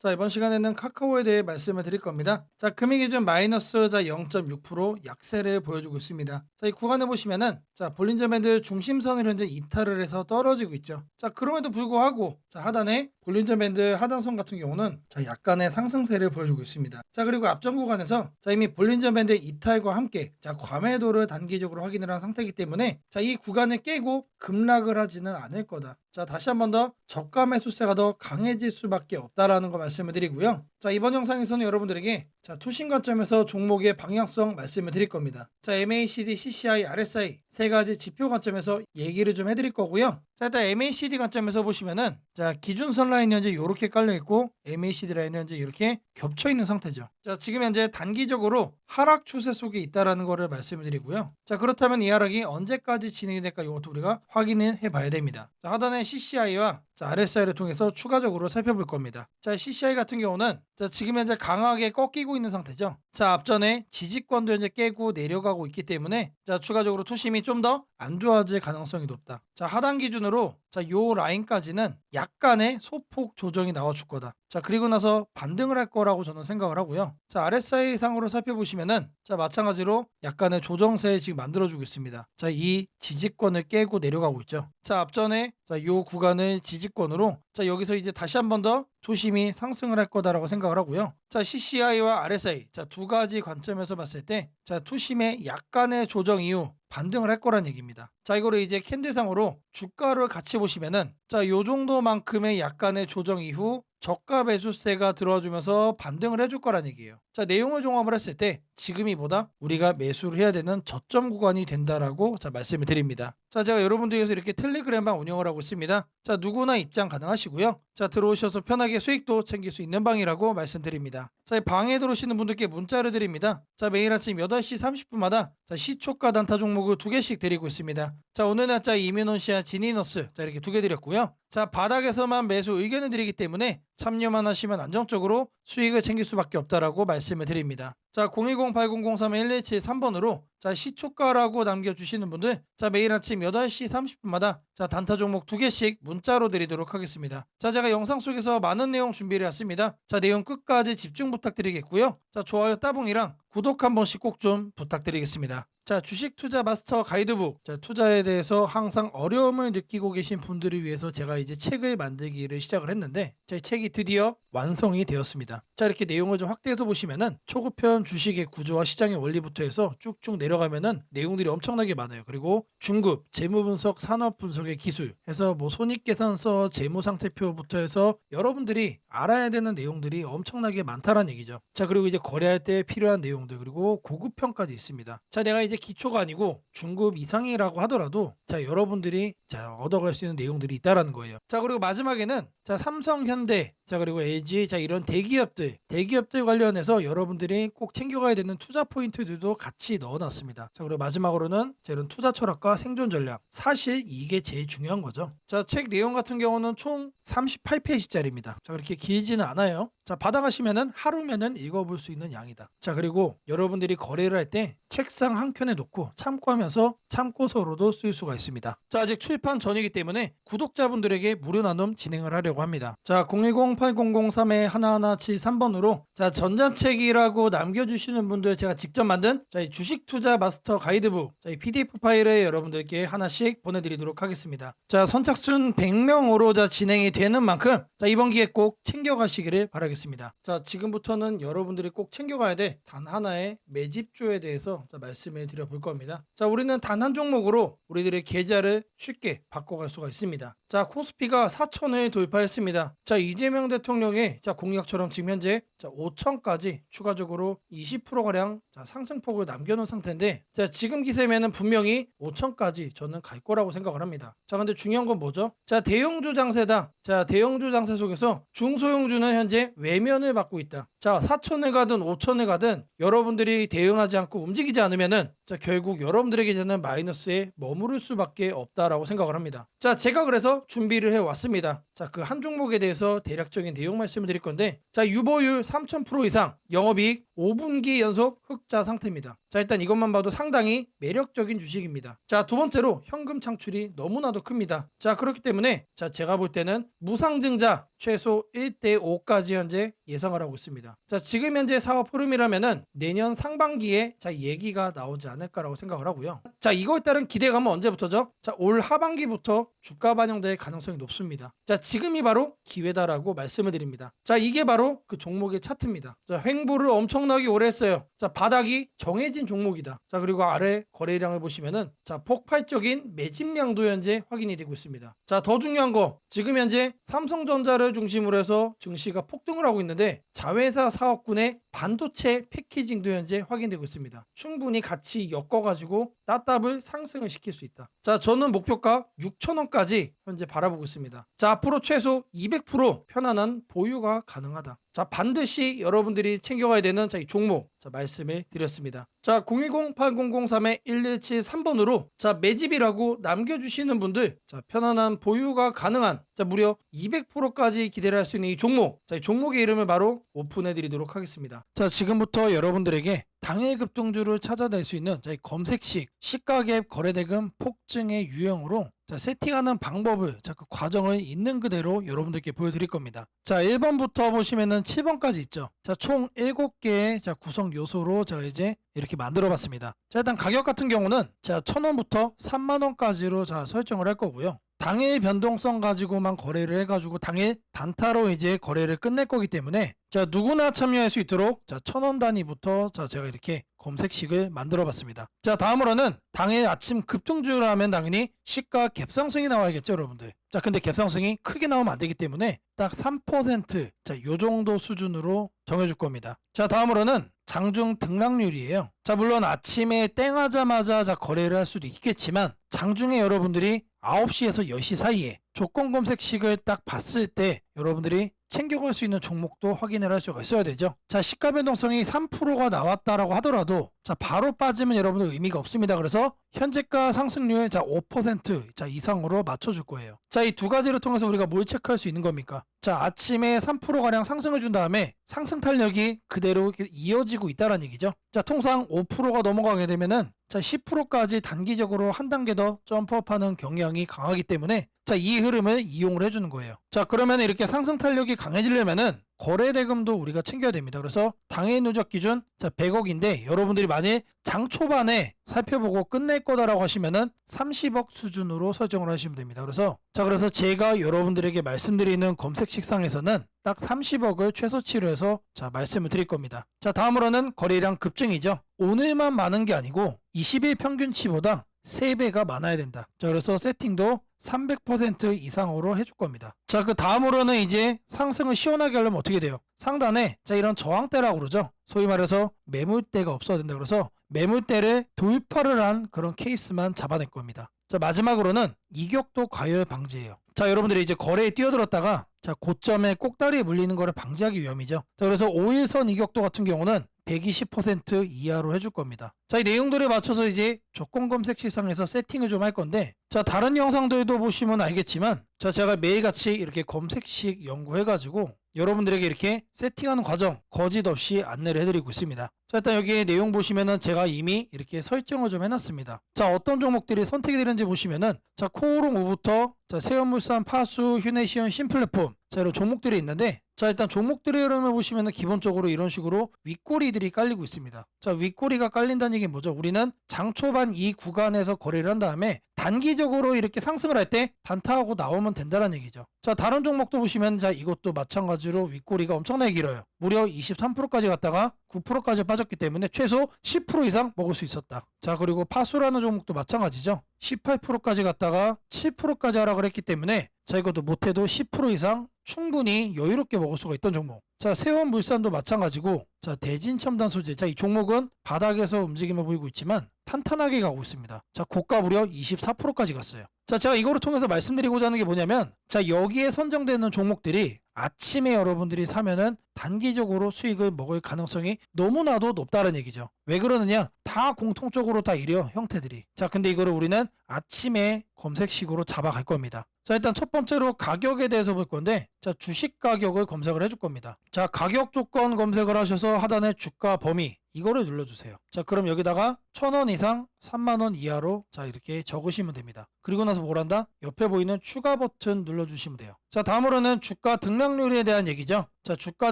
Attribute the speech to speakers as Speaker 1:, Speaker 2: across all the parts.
Speaker 1: 자, 이번 시간에는 카카오에 대해 말씀을 드릴 겁니다. 자, 금일 기준 마이너스 0.6% 약세를 보여주고 있습니다. 자, 이 구간을 보시면은 볼린저 밴드 중심선을 현재 이탈을 해서 떨어지고 있죠. 자, 그럼에도 불구하고 하단에 볼린저 밴드 하단선 같은 경우는 약간의 상승세를 보여주고 있습니다. 자, 그리고 앞전 구간에서 이미 볼린저 밴드 이탈과 함께 과매도를 단기적으로 확인을 한 상태이기 때문에 이 구간을 깨고 급락을 하지는 않을 거다. 자, 다시 한 번 더 저가 매수세가 더 강해질 수밖에 없다라는 거 말씀을 드리고요. 자, 이번 영상에서는 여러분들에게 투신 관점에서 종목의 방향성 말씀을 드릴 겁니다. 자, MACD, CCI, RSI 세 가지 지표 관점에서 얘기를 좀 해드릴 거고요. 자, 일단 MACD 관점에서 보시면은 기준선 라인이 현재 이렇게 깔려 있고 MACD 라인은 현재 이렇게 겹쳐 있는 상태죠. 자, 지금 현재 단기적으로 하락 추세 속에 있다라는 거를 말씀을 드리고요. 자, 그렇다면 이 하락이 언제까지 진행이 될까 이것도 우리가 확인을 해봐야 됩니다. 자, 하단에 CCI와 RSI를 통해서 추가적으로 살펴볼 겁니다. 자, CCI 같은 경우는 지금 현재 강하게 꺾이고 있는 상태죠. 자, 앞전에 지지권도 현재 깨고 내려가고 있기 때문에 추가적으로 투심이 좀 더 안 좋아질 가능성이 높다. 자, 하단 기준으로 요 라인까지는 약간의 소폭 조정이 나와줄 거다. 자, 그리고 나서 반등을 할 거라고 저는 생각을 하고요. 자, RSI 상으로 살펴보시면은 마찬가지로 약간의 조정세 지금 만들어주고 있습니다. 자, 이 지지권을 깨고 내려가고 있죠. 자, 앞전에 요 구간을 지지권으로 여기서 이제 다시 한 번 더 조심히 상승을 할 거다라고 생각을 하고요. 자, CCI와 RSI 두 가지 관점에서 봤을 때 투심의 약간의 조정 이후 반등을 할 거란 얘기입니다. 자, 이거를 이제 캔들상으로 주가를 같이 보시면은 요 정도만큼의 약간의 조정 이후 저가 매수세가 들어와주면서 반등을 해줄 거란 얘기예요. 자, 내용을 종합을 했을 때 지금이 보다 우리가 매수를 해야 되는 저점 구간이 된다라고 말씀을 드립니다. 자, 제가 여러분들 위해서 이렇게 텔레그램방 운영을 하고 있습니다. 자, 누구나 입장 가능하시고요. 자, 들어오셔서 편하게 수익도 챙길 수 있는 방이라고 말씀드립니다. 자, 이 방에 들어오시는 분들께 문자를 드립니다. 자, 매일 아침 8시 30분마다 시초가 단타 종목을 2개씩 드리고 있습니다. 자, 오늘 날짜 이민원시아 지니너스 이렇게 2개 드렸고요. 자, 바닥에서만 매수 의견을 드리기 때문에 참여만 하시면 안정적으로 수익을 챙길 수밖에 없다라고 말씀을 드립니다. 자, 010-8003-1173번으로 시초가라고 남겨주시는 분들 매일 아침 8시 30분마다 단타 종목 2개씩 문자로 드리도록 하겠습니다. 자, 제가 영상 속에서 많은 내용 준비를 했습니다. 자, 내용 끝까지 집중 부탁드리겠고요. 자, 좋아요 따봉이랑 구독 한 번씩 꼭 좀 부탁드리겠습니다. 자, 주식 투자 마스터 가이드북. 자, 투자에 대해서 항상 어려움을 느끼고 계신 분들을 위해서 제가 이제 책을 만들기를 시작을 했는데 이 책이 드디어 완성이 되었습니다. 자, 이렇게 내용을 좀 확대해서 보시면은 초급편 주식의 구조와 시장의 원리부터 해서 쭉쭉 내려가면은 내용들이 엄청나게 많아요. 그리고 중급, 재무 분석, 산업 분석의 기술 해서 손익계산서, 재무 상태표부터 해서 여러분들이 알아야 되는 내용들이 엄청나게 많다라는 얘기죠. 자, 그리고 이제 거래할 때 필요한 내용들 그리고 고급편까지 있습니다. 자, 내가 이제 기초가 아니고 중급 이상이라고 하더라도 여러분들이 얻어갈 수 있는 내용들이 있다라는 거예요. 자, 그리고 마지막에는 삼성, 현대, 그리고 LG 이런 대기업들 관련해서 여러분들이 꼭 챙겨가야 되는 투자 포인트들도 같이 넣어놨습니다. 자, 그리고 마지막으로는 이런 투자 철학과 생존 전략. 사실 이게 제일 중요한 거죠. 자, 책 내용 같은 경우는 총 38페이지짜리입니다. 자, 그렇게 길지는 않아요. 자, 받아가시면은 하루면은 읽어볼 수 있는 양이다. 자, 그리고 여러분들이 거래를 할 때 책상 한 켠에 놓고 참고하면서 참고서로도 쓸 수가 있습니다. 자, 아직 출판 전이기 때문에 구독자분들에게 무료 나눔 진행을 하려고 합니다. 자, 010-8003-1173번으로 전자책이라고 남겨주시는 분들 제가 직접 만든 이 주식 투자 마스터 가이드북 이 PDF 파일을 여러분들께 하나씩 보내드리도록 하겠습니다. 자, 선착순 100명으로 진행이 되는 만큼 이번 기회 꼭 챙겨가시기를 바라겠습니다. 자, 지금부터는 여러분들이 꼭 챙겨가야 돼 단 하나의 매집주에 대해서 말씀을 드려볼 겁니다. 자, 우리는 단 한 종목으로 우리들의 계좌를 쉽게 바꿔갈 수가 있습니다. 자, 코스피가 4천을 돌파했습니다. 자, 이재명 대통령의 공약처럼 지금 현재 5천까지 추가적으로 20%가량 상승폭을 남겨놓은 상태인데 지금 기세면은 분명히 5천까지 저는 갈 거라고 생각을 합니다. 자, 근데 중요한 건 뭐죠? 자, 대형주 장세다. 자, 대형주 장세 속에서 중소형주는 현재 외면을 받고 있다. 자, 4천을 가든 5천을 가든 여러분들이 대응하지 않고 움직이지 않으면은 자, 결국 여러분들에게 저는 마이너스에 머무를 수밖에 없다라고 생각을 합니다. 자, 제가 그래서 준비를 해 왔습니다. 자, 그 한 종목에 대해서 대략적인 내용 말씀을 드릴 건데, 자, 유보율 3000% 이상, 영업이익 5분기 연속 흑자 상태입니다. 자, 일단 이것만 봐도 상당히 매력적인 주식입니다. 자, 두 번째로 현금 창출이 너무나도 큽니다. 자, 그렇기 때문에 자, 제가 볼 때는 무상증자 최소 1대 5까지 현재 예상을 하고 있습니다. 자, 지금 현재 사업 흐름이라면은 내년 상반기에 자, 얘기가 나오지 않을까라고 생각을 하고요. 자, 이거에 따른 기대감은 언제부터죠? 자, 올 하반기부터 주가 반영될 가능성이 높습니다. 자, 지금이 바로 기회다라고 말씀을 드립니다. 자, 이게 바로 그 종목의 차트입니다. 자, 횡보를 엄청나게 오래 했어요. 자, 바닥이 정해진 종목이다. 자, 그리고 아래 거래량을 보시면은 자, 폭발적인 매집량도 현재 확인이 되고 있습니다. 자, 더 중요한 거 지금 현재 삼성전자를 중심으로 해서 증시가 폭등을 하고 있는데 자회사 사업군의 반도체 패키징도 현재 확인되고 있습니다. 충분히 같이 엮어가지고 따답을 상승을 시킬 수 있다. 자, 저는 목표가 6,000원까지 현재 바라보고 있습니다. 자, 앞으로 최소 200% 편안한 보유가 가능하다. 자, 반드시 여러분들이 챙겨가야 되는 자, 이 종목 자, 말씀을 드렸습니다. 자, 010-8003-1173번으로 자, 매집이라고 남겨주시는 분들 자, 편안한 보유가 가능한 자, 무려 200%까지 기대를 할 수 있는 이 종목 자, 이 종목의 이름을 바로 오픈해 드리도록 하겠습니다. 자, 지금부터 여러분들에게 당일 급등주를 찾아낼 수 있는 자, 이 검색식 시가갭 거래대금 폭증의 유형으로 자, 세팅하는 방법을 자, 그 과정을 있는 그대로 여러분들께 보여드릴 겁니다. 자, 1번부터 보시면은 7번까지 있죠. 자, 총 7개의 자, 구성 요소로 제가 이제 이렇게 만들어 봤습니다. 자, 일단 가격 같은 경우는 자, 1,000원부터 3만원까지로 자, 설정을 할 거고요. 당일 변동성 가지고만 거래를 해가지고 당일 단타로 이제 거래를 끝낼 거기 때문에 자, 누구나 참여할 수 있도록 자, 1,000원 단위부터 자, 제가 이렇게 검색식을 만들어 봤습니다. 자, 다음으로는 당일 아침 급등주를 하면 당연히 시가 갭상승이 나와야겠죠, 여러분들. 자, 근데 갭상승이 크게 나오면 안 되기 때문에 딱 3% 자, 요 정도 수준으로 정해줄 겁니다. 자, 다음으로는 장중 등락률이에요. 자, 물론 아침에 땡하자마자 자, 거래를 할 수도 있겠지만 장중에 여러분들이 9시에서 10시 사이에 조건 검색식을 딱 봤을 때 여러분들이 챙겨갈 수 있는 종목도 확인을 할 수가 있어야 되죠. 자, 시가 변동성이 3%가 나왔다라고 하더라도 자, 바로 빠지면 여러분들 의미가 없습니다. 그래서 현재가 상승률 자, 5% 자, 이상으로 맞춰줄 거예요. 자, 이 두 가지를 통해서 우리가 뭘 체크할 수 있는 겁니까? 자, 아침에 3%가량 상승을 준 다음에 상승 탄력이 그대로 이어지고 있다는 얘기죠. 자, 통상 5%가 넘어가게 되면은 자, 10%까지 단기적으로 한 단계 더 점프업하는 경향이 강하기 때문에 자, 이 흐름을 이용을 해주는 거예요. 자, 그러면 이렇게 상승 탄력이 강해지려면은 거래대금도 우리가 챙겨야 됩니다. 그래서 당일 누적 기준 자, 100억인데 여러분들이 만일 장 초반에 살펴보고 끝낼 거다라고 하시면은 30억 수준으로 설정을 하시면 됩니다. 그래서 제가 여러분들에게 말씀드리는 검색식상에서는 딱 30억을 최소치로 해서 자, 말씀을 드릴 겁니다. 자, 다음으로는 거래량 급증이죠. 오늘만 많은 게 아니고 20일 평균치보다 3배가 많아야 된다. 자, 그래서 세팅도 300% 이상으로 해줄 겁니다. 자, 그 다음으로는 이제 상승을 시원하게 하려면 어떻게 돼요? 상단에 자, 이런 저항대라고 그러죠. 소위 말해서 매물대가 없어야 된다. 그래서 매물대를 돌파를 한 그런 케이스만 잡아낼 겁니다. 자, 마지막으로는 이격도 과열 방지예요. 자, 여러분들이 이제 거래에 뛰어들었다가 자, 고점에 꼭다리에 물리는 거를 방지하기 위함이죠. 자, 그래서 5일선 이격도 같은 경우는 120% 이하로 해줄 겁니다. 자, 이 내용들에 맞춰서 이제 조건 검색 시상에서 세팅을 좀 할 건데 자, 다른 영상들도 보시면 알겠지만 자, 제가 매일같이 이렇게 검색식 연구해가지고 여러분들에게 이렇게 세팅하는 과정 거짓 없이 안내를 해드리고 있습니다. 자, 일단 여기 내용 보시면은 제가 이미 이렇게 설정을 좀 해놨습니다. 자, 어떤 종목들이 선택이 되는지 보시면은 자, 코오롱 우부터 자, 세연물산, 파수, 휴네시온, 신플랫폼 자, 이런 종목들이 있는데 자, 일단 종목들의 흐름을 보시면은 기본적으로 이런 식으로 윗꼬리들이 깔리고 있습니다. 자, 윗꼬리가 깔린다는 얘기는 뭐죠? 우리는 장 초반 이 구간에서 거래를 한 다음에 단기적으로 이렇게 상승을 할 때 단타하고 나오면 된다는 얘기죠. 자, 다른 종목도 보시면 자, 이것도 마찬가지로 윗꼬리가 엄청나게 길어요. 무려 23%까지 갔다가 9%까지 빠졌기 때문에 최소 10% 이상 먹을 수 있었다. 자, 그리고 파수라는 종목도 마찬가지죠. 18%까지 갔다가 7%까지 하락을 했기 때문에 자, 이것도 못해도 10% 이상 충분히 여유롭게 먹을 수가 있던 종목. 자, 세원물산도 마찬가지고 자, 대진첨단 소재. 자, 이 종목은 바닥에서 움직임을 보이고 있지만 탄탄하게 가고 있습니다. 자, 고가 무려 24%까지 갔어요. 자, 제가 이거를 통해서 말씀드리고자 하는 게 뭐냐면 자, 여기에 선정되는 종목들이 아침에 여러분들이 사면은 단기적으로 수익을 먹을 가능성이 너무나도 높다는 얘기죠. 왜 그러느냐? 다 공통적으로 다 이래요, 형태들이. 자, 근데 이거를 우리는 아침에 검색식으로 잡아갈 겁니다. 자, 일단 첫 번째로 가격에 대해서 볼 건데, 자, 주식 가격을 검색을 해줄 겁니다. 자, 가격 조건 검색을 하셔서 하단에 주가 범위 이거를 눌러주세요. 자, 그럼 여기다가 1,000원 이상 3만원 이하로 자 이렇게 적으시면 됩니다. 그리고 나서 뭘 한다? 옆에 보이는 추가 버튼 눌러주시면 돼요. 자, 다음으로는 주가 등락률에 대한 얘기죠. 자, 주가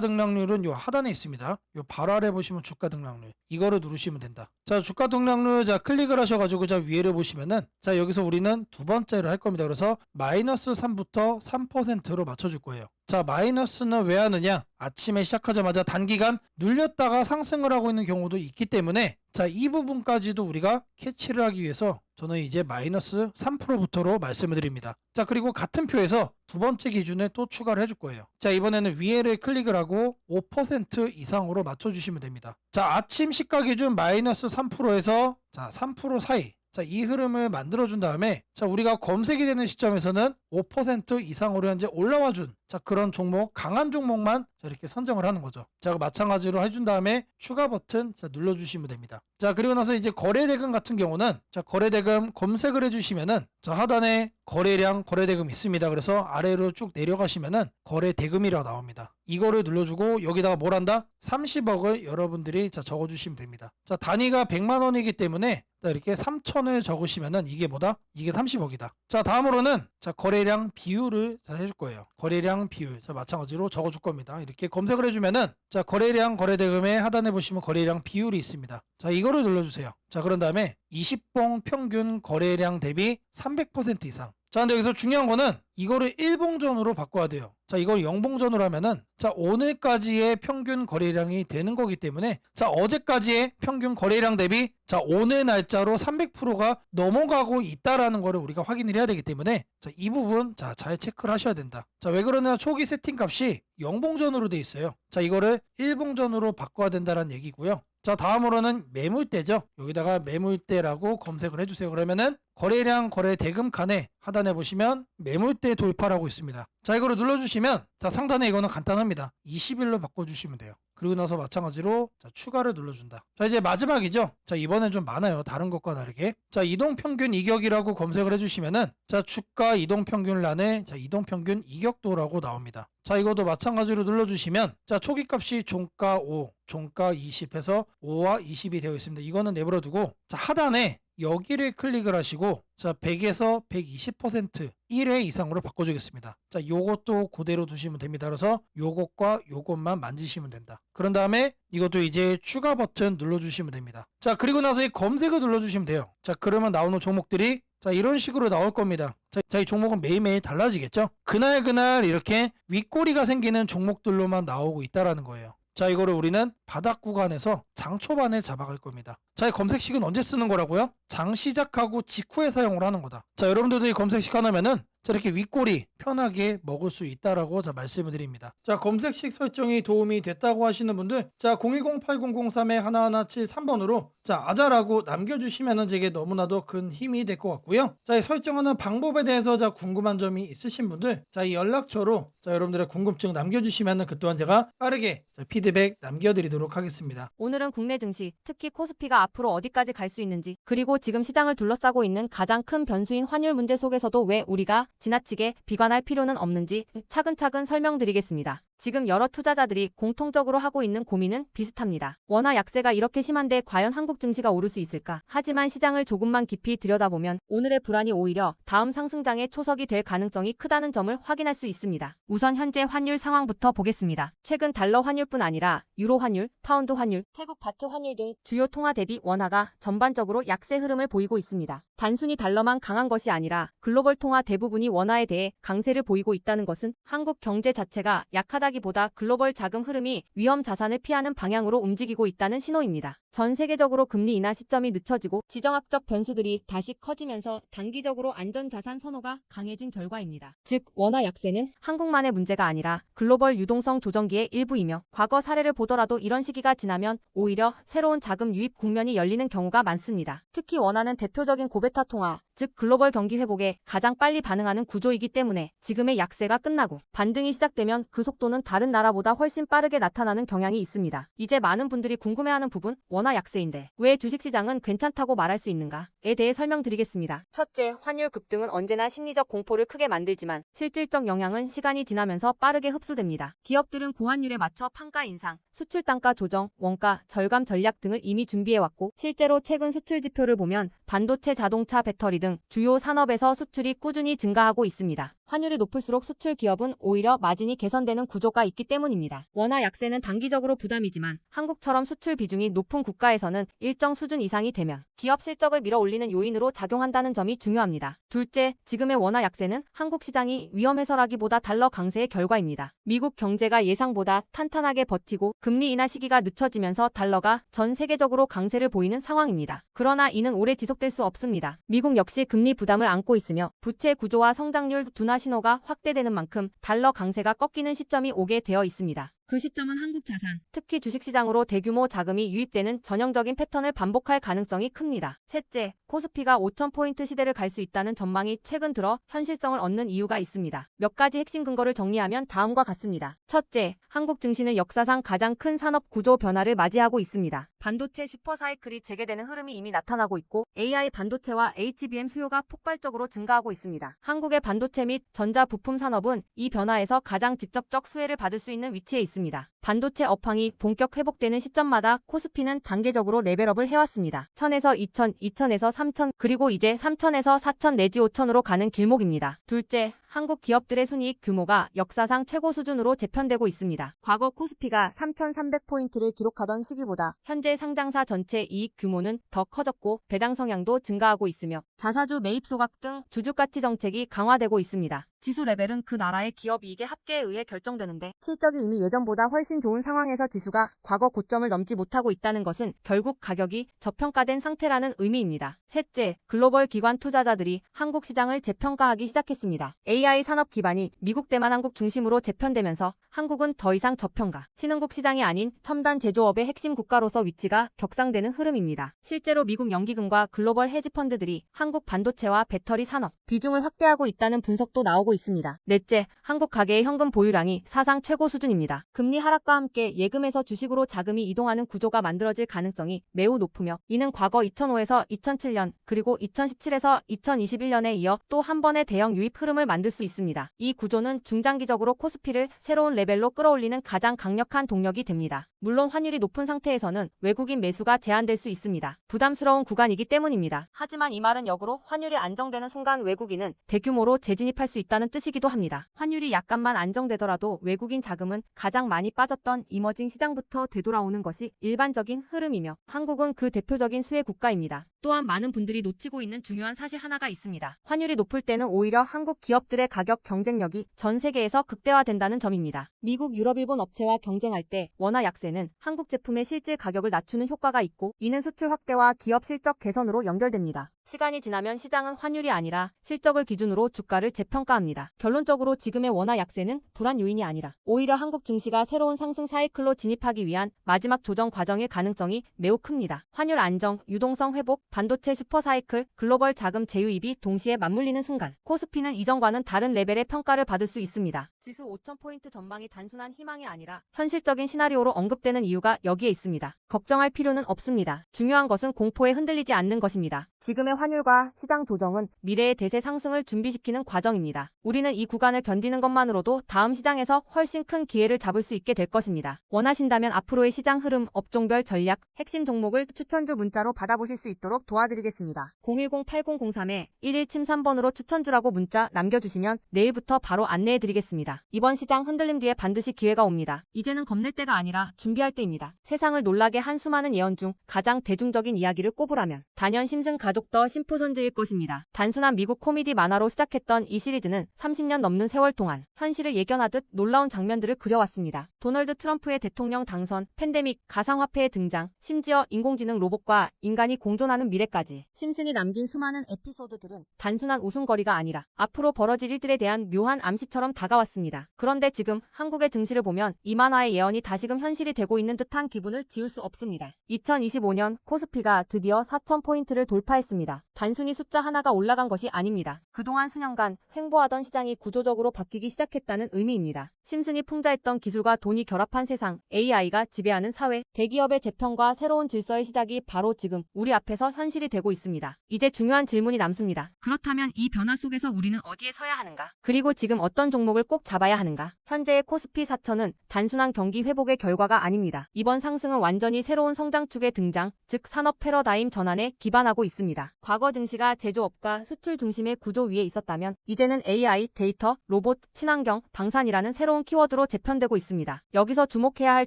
Speaker 1: 등락률은 요 하단에 있습니다. 요 바로 아래 보시면 주가 등락률 이거를 누르시면 된다. 자, 주가 등락률 자 클릭을 하셔가지고 자 위에를 보시면은 자 여기서 우리는 두 번째로 할 겁니다. 그래서 마이너스 3부터 3%로 맞춰줄 거예요. 자, 마이너스는 왜 하느냐? 아침에 시작하자마자 단기간 눌렸다가 상승을 하고 있는 경우도 있기 때문에 자, 이 부분까지도 우리가 캐치를 하기 위해서 저는 이제 마이너스 3%부터로 말씀을 드립니다. 자, 그리고 같은 표에서 두 번째 기준을 또 추가를 해줄 거예요. 자, 이번에는 위에를 클릭을 하고 5% 이상으로 맞춰주시면 됩니다. 자, 아침 시가 기준 마이너스 3%에서 자, 3% 사이. 자, 이 흐름을 만들어준 다음에 자, 우리가 검색이 되는 시점에서는 5% 이상으로 현재 올라와준 자, 그런 종목, 강한 종목만 자, 이렇게 선정을 하는 거죠. 자, 마찬가지로 해준 다음에 추가 버튼 자, 눌러주시면 됩니다. 자, 그리고 나서 이제 거래대금 같은 경우는 자, 거래대금 검색을 해주시면은 자, 하단에 거래량, 거래대금 있습니다. 그래서 아래로 쭉 내려가시면은 거래대금이라고 나옵니다. 이거를 눌러주고 여기다가 뭘 한다? 30억을 여러분들이 자, 적어주시면 됩니다. 자, 단위가 100만 원이기 때문에 자, 이렇게 3천을 적으시면은 이게 뭐다? 이게 30억이다. 자, 다음으로는 자, 거래량 비율을 자, 해줄 거예요. 거래량 비율. 자, 마찬가지로 적어줄 겁니다. 이렇게 검색을 해주면은 자, 거래량, 거래대금의 하단에 보시면 거래량 비율이 있습니다. 자, 이거를 눌러주세요. 자, 그런 다음에 20봉 평균 거래량 대비 300% 이상. 자, 근데 여기서 중요한 거는 이거를 1봉전으로 바꿔야 돼요. 자, 이걸 0봉전으로 하면은 자, 오늘까지의 평균 거래량이 되는 거기 때문에 자, 어제까지의 평균 거래량 대비 자, 오늘 날짜로 300%가 넘어가고 있다라는 거를 우리가 확인을 해야 되기 때문에 자, 이 부분 자, 잘 체크를 하셔야 된다. 자, 왜 그러냐? 초기 세팅 값이 0봉전으로 돼 있어요. 자, 이거를 1봉전으로 바꿔야 된다는 얘기고요. 자, 다음으로는 매물대죠. 여기다가 매물대라고 검색을 해주세요. 그러면은 거래량 거래대금 칸에 하단에 보시면 매물대 돌파라고 있습니다. 자, 이거를 눌러주시면 자, 상단에 이거는 간단합니다. 20일로 바꿔주시면 돼요. 그리고 나서 마찬가지로 자, 추가를 눌러준다. 자, 이제 마지막이죠. 자, 이번엔 좀 많아요. 다른 것과 다르게. 자, 이동평균 이격이라고 검색을 해주시면은 자, 주가 이동평균란에 자, 이동평균 이격도라고 나옵니다. 자, 이것도 마찬가지로 눌러주시면 자, 초기값이 종가 5, 종가 20 해서 5와 20이 되어 있습니다. 이거는 내버려두고 자, 하단에 여기를 클릭을 하시고 자, 100에서 120% 1회 이상으로 바꿔주겠습니다. 자, 요것도 그대로 두시면 됩니다. 그래서 요것과 요것만 만지시면 된다. 그런 다음에 이것도 이제 추가 버튼 눌러주시면 됩니다. 자, 그리고 나서 이 검색을 눌러주시면 돼요. 자, 그러면 나오는 종목들이 자, 이런 식으로 나올 겁니다. 자, 이 종목은 매일매일 달라지겠죠? 그날 이렇게 윗꼬리가 생기는 종목들로만 나오고 있다라는 거예요. 자, 이거를 우리는 바닥 구간에서 장 초반에 잡아갈 겁니다. 자, 이 검색식은 언제 쓰는 거라고요? 장 시작하고 직후에 사용을 하는 거다. 자, 여러분들도 이 검색식 하나면은 자, 이렇게 윗꼬리 편하게 먹을 수 있다라고 자, 말씀을 드립니다. 자, 검색식 설정이 도움이 됐다고 하시는 분들 자, 010-8003-1173번으로 자, 아자라고 남겨주시면은 제게 너무나도 큰 힘이 될 것 같고요. 자, 이 설정하는 방법에 대해서 자, 궁금한 점이 있으신 분들 자, 이 연락처로 자, 여러분들의 궁금증 남겨주시면은 그 또한 제가 빠르게 자, 피드백 남겨드리도록 하겠습니다.
Speaker 2: 오늘은 국내 증시, 특히 코스피가 앞으로 어디까지 갈 수 있는지, 그리고 지금 시장을 둘러싸고 있는 가장 큰 변수인 환율 문제 속에서도 왜 우리가 지나치게 비관할 필요는 없는지 차근차근 설명드리겠습니다. 지금 여러 투자자들이 공통적으로 하고 있는 고민은 비슷합니다. 원화 약세가 이렇게 심한데 과연 한국 증시가 오를 수 있을까? 하지만 시장을 조금만 깊이 들여다보면 오늘의 불안이 오히려 다음 상승장의 초석이 될 가능성이 크다는 점을 확인할 수 있습니다. 우선 현재 환율 상황부터 보겠습니다. 최근 달러 환율뿐 아니라 유로 환율, 파운드 환율, 태국 바트 환율 등 주요 통화 대비 원화가 전반적으로 약세 흐름을 보이고 있습니다. 단순히 달러만 강한 것이 아니라 글로벌 통화 대부분이 원화에 대해 강세를 보이고 있다는 것은 한국 경제 자체가 약하다기보다 글로벌 자금 흐름이 위험 자산을 피하는 방향으로 움직이고 있다는 신호입니다. 전 세계적으로 금리 인하 시점이 늦춰지고 지정학적 변수들이 다시 커지면서 단기적으로 안전자산 선호가 강해진 결과입니다. 즉, 원화 약세는 한국만의 문제가 아니라 글로벌 유동성 조정기의 일부이며 과거 사례를 보더라도 이런 시기가 지나면 오히려 새로운 자금 유입 국면이 열리는 경우가 많습니다. 특히 원화는 대표적인 고베타 통화, 즉 글로벌 경기 회복에 가장 빨리 반응하는 구조이기 때문에 지금의 약세가 끝나고 반등이 시작되면 그 속도는 다른 나라보다 훨씬 빠르게 나타나는 경향이 있습니다. 이제 많은 분들이 궁금해하는 부분, 원화 약세인데 왜 주식시장은 괜찮다고 말할 수 있는가에 대해 설명드리겠습니다. 첫째, 환율 급등은 언제나 심리적 공포를 크게 만들지만 실질적 영향은 시간이 지나면서 빠르게 흡수됩니다. 기업들은 고환율에 맞춰 판가 인상, 수출 단가 조정, 원가 절감 전략 등을 이미 준비해왔고 실제로 최근 수출 지표를 보면 반도체, 자동차, 배터리 등 주요 산업에서 수출이 꾸준히 증가하고 있습니다. 환율이 높을수록 수출 기업은 오히려 마진이 개선되는 구조가 있기 때문입니다. 원화 약세는 단기적으로 부담이지만 한국처럼 수출 비중이 높은 국가에서는 일정 수준 이상이 되면 기업 실적을 밀어올리는 요인으로 작용한다는 점이 중요합니다. 둘째, 지금의 원화 약세는 한국 시장이 위험해서라기보다 달러 강세의 결과입니다. 미국 경제가 예상보다 탄탄하게 버티고 금리 인하 시기가 늦춰지면서 달러가 전 세계적으로 강세를 보이는 상황입니다. 그러나 이는 오래 지속될 수 없습니다. 미국 역시 금리 부담을 안고 있으며 부채 구조와 성장률 둔화 신호가 확대되는 만큼 달러 강세가 꺾이는 시점이 오게 되어 있습니다. 그 시점은 한국 자산, 특히 주식시장으로 대규모 자금이 유입되는 전형적인 패턴을 반복할 가능성이 큽니다. 셋째, 코스피가 5,000포인트 시대를 갈 수 있다는 전망이 최근 들어 현실성을 얻는 이유가 있습니다. 몇 가지 핵심 근거를 정리하면 다음과 같습니다. 첫째, 한국 증시는 역사상 가장 큰 산업 구조 변화를 맞이하고 있습니다. 반도체 슈퍼사이클이 재개되는 흐름이 이미 나타나고 있고 AI 반도체와 HBM 수요가 폭발적으로 증가하고 있습니다. 한국의 반도체 및 전자 부품 산업은 이 변화에서 가장 직접적 수혜를 받을 수 있는 위치에 있습니다. 반도체 업황이 본격 회복되는 시점마다 코스피는 단계적으로 레벨업을 해왔습니다. 1000에서 2000, 2000에서 3000, 그리고 이제 3000에서 4000 내지 5000으로 가는 길목입니다. 둘째, 한국 기업들의 순이익 규모가 역사상 최고 수준으로 재편되고 있습니다. 과거 코스피가 3,300포인트를 기록하던 시기보다 현재 상장사 전체 이익 규모는 더 커졌고 배당 성향도 증가하고 있으며 자사주 매입 소각 등 주주가치 정책이 강화되고 있습니다. 지수 레벨은 그 나라의 기업 이익의 합계에 의해 결정되는데 실적이 이미 예전보다 훨씬 좋은 상황에서 지수가 과거 고점을 넘지 못하고 있다는 것은 결국 가격이 저평가된 상태라는 의미입니다. 셋째, 글로벌 기관 투자자들이 한국 시장을 재평가하기 시작했습니다. AI 산업 기반이 미국 대만한국 중심으로 재편되면서 한국은 더 이상 저평가, 신흥국 시장이 아닌 첨단 제조업의 핵심 국가로서 위치가 격상되는 흐름입니다. 실제로 미국 연기금과 글로벌 헤지펀드들이 한국 반도체와 배터리 산업 비중을 확대하고 있다는 분석도 나오고 있습니다. 넷째, 한국 가계의 현금 보유량이 사상 최고 수준입니다. 금리 하락과 함께 예금에서 주식으로 자금이 이동하는 구조가 만들어질 가능성이 매우 높으며 이는 과거 2005에서 2007년 그리고 2017에서 2021년에 이어 또 한 번의 대형 유입 흐름을 만들 수 있습니다. 이 구조는 중장기적으로 코스피를 새로운 레벨로 끌어올리는 가장 강력한 동력이 됩니다. 물론 환율이 높은 상태에서는 외국인 매수가 제한될 수 있습니다. 부담스러운 구간이기 때문입니다. 하지만 이 말은 역으로 환율이 안정되는 순간 외국인은 대규모로 재진입할 수 있다는 뜻이기도 합니다. 환율이 약간만 안정되더라도 외국인 자금은 가장 많이 빠졌던 이머징 시장부터 되돌아오는 것이 일반적인 흐름이며 한국은 그 대표적인 수혜 국가입니다. 또한 많은 분들이 놓치고 있는 중요한 사실 하나가 있습니다. 환율이 높을 때는 오히려 한국 기업들의 가격 경쟁력이 전 세계에서 극대화된다는 점입니다. 미국, 유럽, 일본 업체와 경쟁할 때 원화 약세는 한국 제품의 실질 가격을 낮추는 효과가 있고 이는 수출 확대와 기업 실적 개선으로 연결됩니다. 시간이 지나면 시장은 환율이 아니라 실적을 기준으로 주가를 재평가합니다. 결론적으로 지금의 원화 약세는 불안 요인이 아니라 오히려 한국 증시가 새로운 상승 사이클로 진입하기 위한 마지막 조정 과정일 가능성이 매우 큽니다. 환율 안정, 유동성 회복, 반도체 슈퍼사이클, 글로벌 자금 재유입이 동시에 맞물리는 순간 코스피는 이전과는 다른 레벨의 평가를 받을 수 있습니다. 지수 5,000포인트 전망이 단순한 희망이 아니라 현실적인 시나리오로 언급되는 이유가 여기에 있습니다. 걱정할 필요는 없습니다. 중요한 것은 공포에 흔들리지 않는 것입니다. 지금의 환율과 시장 조정은 미래의 대세 상승을 준비시키는 과정입니다. 우리는 이 구간을 견디는 것만으로도 다음 시장에서 훨씬 큰 기회를 잡을 수 있게 될 것입니다. 원하신다면 앞으로의 시장 흐름, 업종별 전략, 핵심 종목을 추천주 문자로 받아보실 수 있도록 도와드리겠습니다. 010-8003-1173번으로 추천주라고 문자 남겨주시면 내일부터 바로 안내해드리겠습니다. 이번 시장 흔들림 뒤에 반드시 기회가 옵니다. 이제는 겁낼 때가 아니라 준비할 때입니다. 세상을 놀라게 한 수많은 예언 중 가장 대중적인 이야기를 꼽으라면 단연 심슨 가족 더 심프손즈일 것입니다. 단순한 미국 코미디 만화로 시작했던 이 시리즈는 30년 넘는 세월 동안 현실을 예견하듯 놀라운 장면들을 그려왔습니다. 도널드 트럼프의 대통령 당선, 팬데믹, 가상화폐의 등장, 심지어 인공지능 로봇과 인간이 공존하는 미래까지 심슨이 남긴 수많은 에피소드들은 단순한 웃음거리가 아니라 앞으로 벌어질 일들에 대한 묘한 암시처럼 다가왔습니다. 그런데 지금 한국의 증시를 보면 이 만화의 예언이 다시금 현실이 되고 되고 있는 듯한 기분을 지울 수 없습니다. 2025년 코스피가 드디어 4,000포인트를 돌파했습니다. 단순히 숫자 하나가 올라간 것이 아닙니다. 그동안 수년간 횡보하던 시장이 구조적으로 바뀌기 시작했다는 의미입니다. 심슨이 풍자했던 기술과 돈이 결합한 세상, AI가 지배하는 사회, 대기업의 재편과 새로운 질서의 시작이 바로 지금 우리 앞에서 현실이 되고 있습니다. 이제 중요한 질문이 남습니다. 그렇다면 이 변화 속에서 우리는 어디에 서야 하는가? 그리고 지금 어떤 종목을 꼭 잡아야 하는가? 현재의 코스피 4천은 단순한 경기 회복의 결과가 아닙니다. 이번 상승은 완전히 새로운 성장축의 등장, 즉 산업 패러다임 전환에 기반하고 있습니다. 과거 증시가 제조업과 수출 중심의 구조 위에 있었다면 이제는 AI, 데이터, 로봇, 친환경, 방산이라는 새로운 키워드로 재편되고 있습니다. 여기서 주목해야 할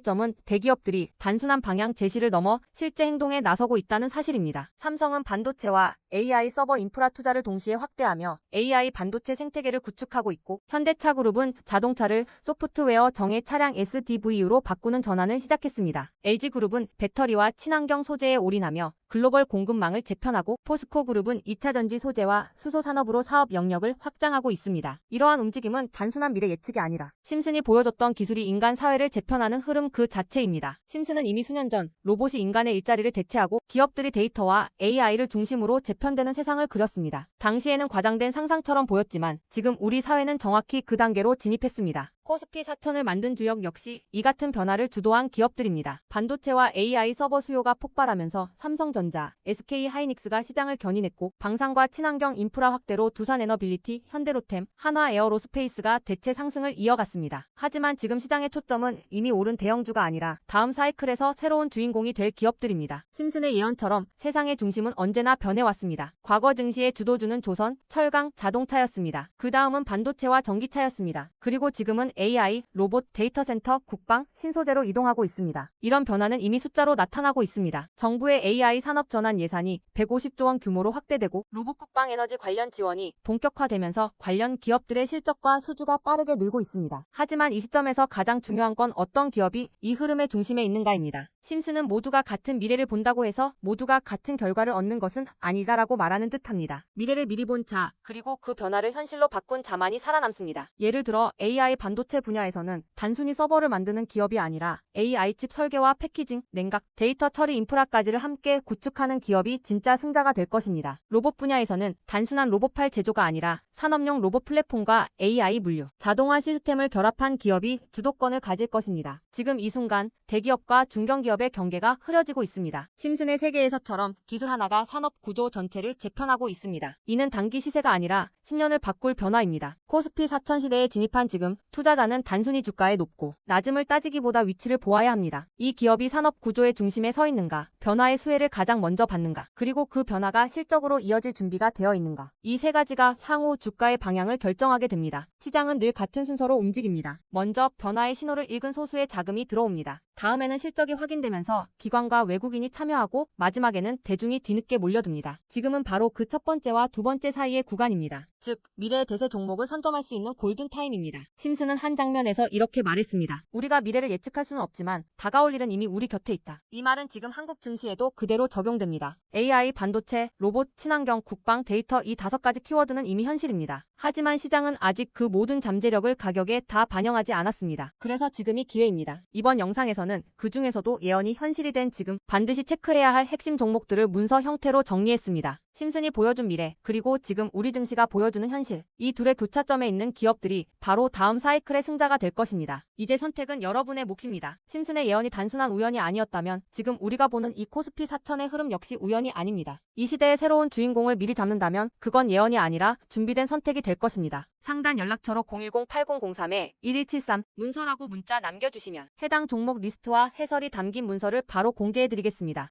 Speaker 2: 점은 대기업들이 단순한 방향 제시를 넘어 실제 행동에 나서고 있다는 사실입니다. 삼성은 반도체와 AI 서버 인프라 투자를 동시에 확대하며 AI 반도체 생태계를 구축하고 있고, 현대차그룹은 자동차를 소프트웨어 정예 차량 SDV로 바꾸는 전환을 시작했습니다. LG그룹은 배터리와 친환경 소재에 올인하며 글로벌 공급망을 재편하고, 포스코그룹은 2차전지 소재와 수소 산업으로 사업 영역을 확장하고 있습니다. 이러한 움직임은 단순한 미래 예측이 아니라 심슨이 보여줬던 기술이 인간 사회를 재편하는 흐름 그 자체입니다. 심슨은 이미 수년 전 로봇이 인간의 일자리를 대체하고 기업들이 데이터와 AI를 중심으로 재편되는 세상을 그렸습니다. 당시에는 과장된 상상처럼 보였지만 지금 우리 사회는 정확히 그 단계로 진입했습니다. 코스피 4천을 만든 주역 역시 이 같은 변화를 주도한 기업들입니다. 반도체와 AI 서버 수요가 폭발하면서 삼성전자, SK하이닉스가 시장을 견인했고, 방산과 친환경 인프라 확대로 두산에너빌리티, 현대로템, 한화에어로스페이스가 대체 상승을 이어갔습니다. 하지만 지금 시장의 초점은 이미 오른 대형주가 아니라 다음 사이클에서 새로운 주인공이 될 기업들입니다. 심슨의 예언처럼 세상의 중심은 언제나 변해왔습니다. 과거 증시의 주도주는 조선, 철강, 자동차였습니다. 그 다음은 반도체와 전기차였습니다. 그리고 지금은 AI, 로봇, 데이터 센터, 국방, 신소재로 이동하고 있습니다. 이런 변화는 이미 숫자로 나타나고 있습니다. 정부의 AI 산업 전환 예산이 150조 원 규모로 확대되고, 로봇 국방 에너지 관련 지원이 본격화되면서 관련 기업들의 실적과 수주가 빠르게 늘고 있습니다. 하지만 이 시점에서 가장 중요한 건 어떤 기업이 이 흐름의 중심에 있는가입니다. 심슨은 모두가 같은 미래를 본다고 해서 모두가 같은 결과를 얻는 것은 아니다라고 말하는 듯합니다. 미래를 미리 본 자, 그리고 그 변화를 현실로 바꾼 자만이 살아남습니다. 예를 들어 AI 반도체 분야에서는 단순히 서버를 만드는 기업이 아니라 AI 칩 설계와 패키징, 냉각, 데이터 처리 인프라까지를 함께 구축하는 기업이 진짜 승자가 될 것입니다. 로봇 분야에서는 단순한 로봇팔 제조가 아니라 산업용 로봇 플랫폼과 AI 물류, 자동화 시스템을 결합한 기업이 주도권을 가질 것입니다. 지금 이 순간 대기업과 중견기업의 경계가 흐려지고 있습니다. 심슨의 세계에서처럼 기술 하나가 산업 구조 전체를 재편하고 있습니다. 이는 단기 시세가 아니라 10년을 바꿀 변화입니다. 코스피 4천 시대에 진입한 지금 투자자는 단순히 주가의 높고 낮음을 따지기보다 위치를 보아야 합니다. 이 기업이 산업 구조의 중심에 서 있는가, 변화의 수혜를 가장 먼저 받는가, 그리고 그 변화가 실적으로 이어질 준비가 되어 있는가. 이 세 가지가 향후 주가의 방향을 결정하게 됩니다. 시장은 늘 같은 순서로 움직입니다. 먼저 변화의 신호를 읽은 소수의 자금이 들어옵니다. 다음에는 실적이 확인되면서 기관과 외국인이 참여하고, 마지막에는 대중이 뒤늦게 몰려듭니다. 지금은 바로 그 첫 번째와 두 번째 사이의 구간입니다. 즉, 미래의 대세 종목을 선점할 수 있는 골든타임입니다. 심슨은 한 장면에서 이렇게 말했습니다. 우리가 미래를 예측할 수는 없지만 다가올 일은 이미 우리 곁에 있다. 이 말은 지금 한국 증시에도 그대로 적용됩니다. AI, 반도체, 로봇, 친환경, 국방, 데이터, 이 5가지 키워드는 이미 현실입니다. 하지만 시장은 아직 그 모든 잠재력을 가격에 다 반영하지 않았습니다. 그래서 지금이 기회입니다. 이번 영상에서는 그 중에서도 예언이 현실이 된 지금 반드시 체크해야 할 핵심 종목들을 문서 형태로 정리했습니다. 심슨이 보여준 미래, 그리고 지금 우리 증시가 보여주는 현실, 이 둘의 교차점에 있는 기업들이 바로 다음 사이클의 승자가 될 것입니다. 이제 선택은 여러분의 몫입니다. 심슨의 예언이 단순한 우연이 아니었다면 지금 우리가 보는 이 코스피 4천의 흐름 역시 우연이 아닙니다. 이 시대의 새로운 주인공을 미리 잡는다면 그건 예언이 아니라 준비된 선택이 될 것입니다. 상단 연락처로 010-8003-1173 문서라고 문자 남겨주시면 해당 종목 리스트와 해설이 담긴 문서를 바로 공개해드리겠습니다.